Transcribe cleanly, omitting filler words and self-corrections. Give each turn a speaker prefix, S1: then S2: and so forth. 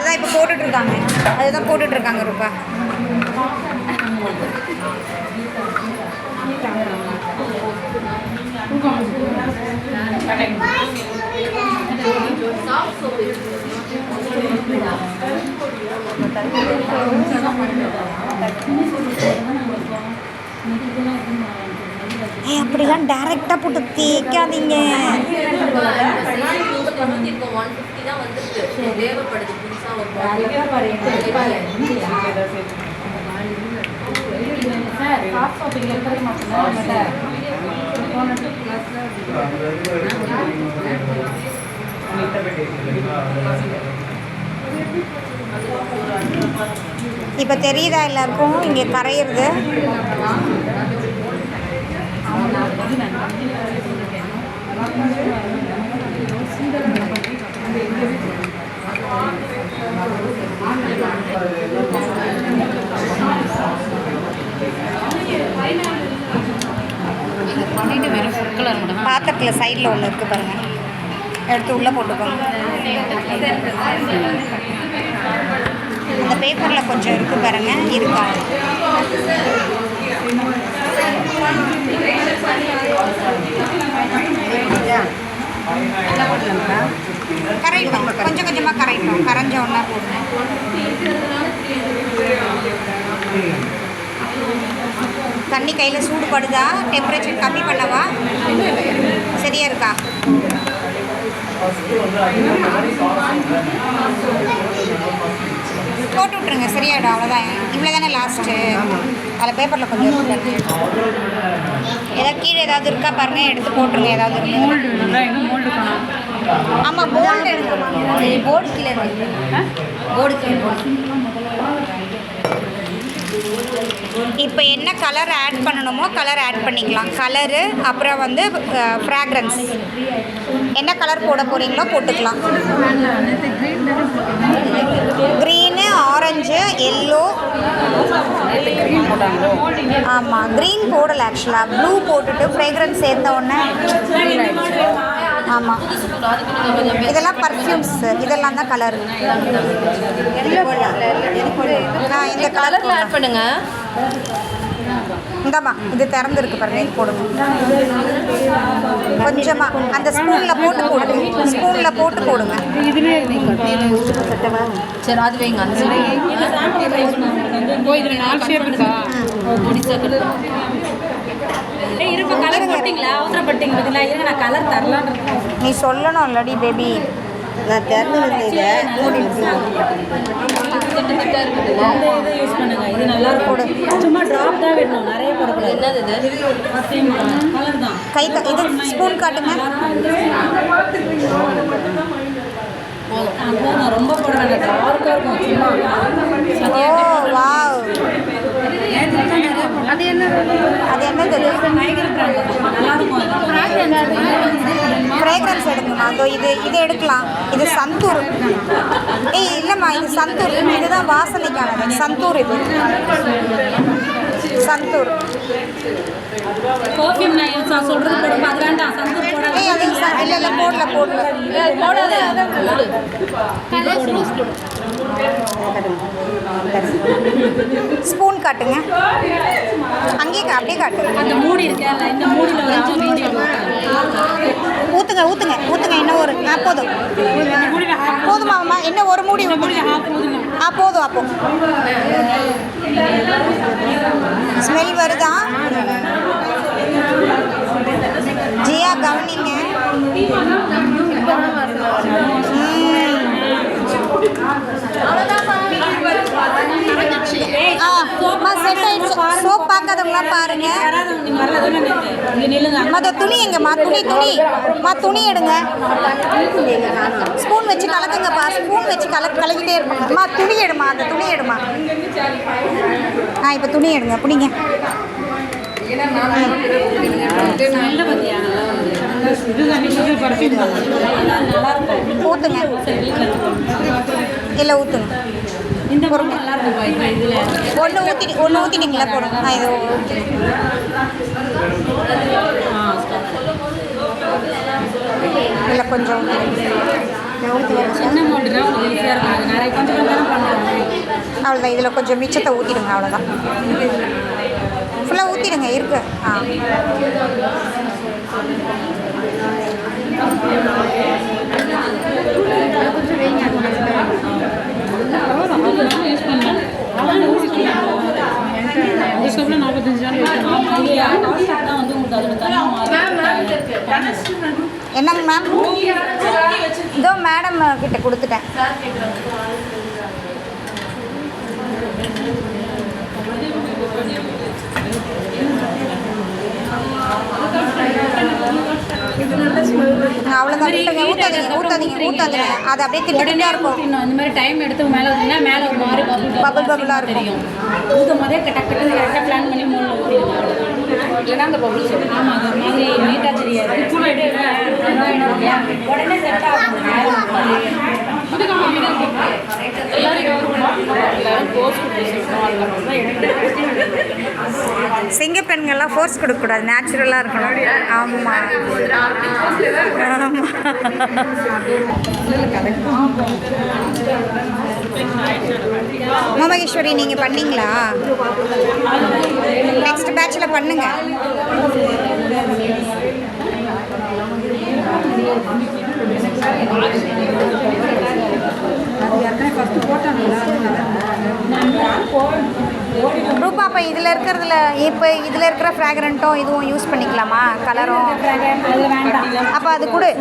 S1: அதான் இப்போ போட்டுட்ருக்காங்க, அதுதான் போட்டுட்ருக்காங்க ரூபா. அப்படிலாம் டைரெக்டாக போட்டு தேய்க்காதீங்க. இப்போ தெரியுதா எல்லாருக்கும் இங்கே கரையிறது? பாத்திரத்தில் சைடில் ஒன்று இருக்குது பாருங்கள், எடுத்து உள்ளே போட்டுக்கோங்க. அந்த பேப்பரில் கொஞ்சம் இருக்குது பாருங்கள், இருக்கா? கரையிட்டோம், கொஞ்சம் கொஞ்சமாக கரையிட்டோம். கரைஞ்ச ஒன்றா போடணும். தண்ணி கையில் சூடு படுதா? டெம்பரேச்சர் கம்மி பண்ணவா? சரியா இருக்கா? போட்டு விட்ருங்க, சரியாயிடும். அவ்வளோதான், இவ்வளோ தானே லாஸ்ட்டு. அதில் பேப்பரில் கொஞ்சம் இருக்குது. ஏதாவது கீழே ஏதாவது இருக்கா பாருங்கள், எடுத்து போட்டுருங்க. ஏதாவது இருக்கு. ஆமாம், போர்டு எடுக்கணும். போர்டு கீழே போர்டு கீழே. இப்போ என்ன கலர் ஆட் பண்ணணுமோ கலர் ஆட் பண்ணிக்கலாம். கலரு, அப்புறம் வந்து ஃப்ராக்ரன்ஸ், என்ன கலர் போட போகிறீங்களோ போட்டுக்கலாம். Green, orange, yellow. ஆமாம், க்ரீன் போடலை ஆக்சுவலாக, ப்ளூ போட்டுட்டு ஃப்ரேக்ரன்ஸ் சேர்த்த உடனே. ஆமாம், இதெல்லாம் பர்ஃப்யூம்ஸ், இதெல்லாம் தான் கலர். இந்த கலரில் ஆட் பண்ணுங்க. இந்தாம்மா, இது திறந்துருக்கு பாருங்க, இது போடுங்க. கொஞ்சமாக அந்த ஸ்பூனில் போட்டு போடுங்க, ஸ்பூனில் போட்டு போடுங்க. சரி, அது வைங்க. அந்த இதில் 4 ஷேப் இருக்கா? இருப்ப கலர் போட்டிங்களா? அவசரப்பட்டீங்க பார்த்தீங்களா? இருங்க, நான் கலர் தரலான்னு இருக்கேன். நீ சொல்லணும் இல்லடி பேபி, நான் திறந்து யூஸ் பண்ணுங்க. இது நல்லா இருக்கும். சும்மா ட்ராப் தான் வேணும், நிறைய போடக்கூடாது. என்னது இது? கலர் தான். கை இது ஸ்பூன் காட்டுங்க. போதும், ரொம்ப போட வேண்டாம். டார்க்காக இருக்கும் சும்மா. ஓ வாவ், அது என்னது? ஃப்ரேக்ரன்ஸ் எடுக்கணுமா? அதோ இது எடுக்கலாம். இது சந்தூர். இல்லைம்மா, இது சந்தூர். இதுதான் வாசனைக்கானது. சந்தூர். இது சந்தூர். பர்ஃப்யூம் நான் சொல்கிறது போடுங்க. அது வேண்டாம், சந்தூர் போடாது. அது இல்லை போடல. ஸ்பூன் காட்டுங்க. அங்கேயே அப்படியே காட்டுங்க. அந்த மூடி இருக்கா? இந்த மூடியில் ஊற்றுங்க. இன்னும் ஒரு போதுமாம்மா? இன்னும் ஒரு மூடி ஊற்றுங்க. போதும். அப்போ ஸ்மெல் வருதா? ஜியா கவனிங்க. சோப் பார்க்காதவங்களா பாருங்க. துணி எங்கம்மா? துணி எடுங்க. ஸ்பூன் வச்சு கலக்குங்கப்பா. ஸ்பூன் வச்சு கலக்கிட்டே இருப்பாங்கம்மா. துணி எடுமா. அந்த துணி எடுமா. இப்போ துணி எடுங்க. பிடிங்க. ஊற்றுங்க. இல்லை ஊற்றுங்க. இந்த பொருள் நல்லா இருக்கும். ஒன்று ஊற்றிட்டீங்களா? போடுங்க. இது இல்லை கொஞ்சம்
S2: சின்ன மோல்டுனா உங்களுக்கு ஈஸியாக இருக்கும். அது நிறைய கொஞ்சம் கொஞ்சம் தானே பண்ணுறாங்க.
S1: அவ்வளோதான். இதில் கொஞ்சம் மிச்சத்தை ஊற்றிடுங்க, அவ்வளோதான். ஃபுல்லாக ஊற்றிடுங்க இருக்கு. ஆ
S2: யூஸ் பண்ணலாம். இந்த ஸ்டவ்வில் 45 தான் வந்து உங்களுக்கு அதோட
S1: என்னங்க மேம்? இதோ மேடம் கிட்ட கொடுத்துட்டேன். அவ்வளோதான். விட்டுங்க, ஊற்றாதீங்க ஊற்றாதீங்க ஊற்றாதீங்க. அது அப்படியே திட்டா இருக்கும்.
S2: இந்த மாதிரி டைம் எடுத்து மேலே ஊற்றினா மேலே ஒரு மாதிரி
S1: பபுளாக இருக்கும்.
S2: தெரியும். ஊற்றும் போதே டக்கு கரெக்டாக பிளான் பண்ணி மூணு ஊற்றிடுங்க. இல்லைன்னா அந்த பபுள்ஸ் ஆமாம் அது ஒரு மாதிரி நீட்டாக தெரியாது. உடனே செட் ஆகும்.
S1: சிங்க பெண்கள்லாம் ஃபோர்ஸ் கொடுக்கக்கூடாது, நேச்சுரலாக இருக்கணும். ஆமாம் உமாமகேஸ்வரி, நீங்கள் பண்ணீங்களா? நெக்ஸ்ட் பேட்சில் பண்ணுங்க. ரூபா, அப்போ இதில் இருக்கிறதுல இப்போ இதில் இருக்கிற ஃப்ராக்ரண்ட்டும் இதுவும் யூஸ் பண்ணிக்கலாமா? கலரும் அப்போ அது கொடு.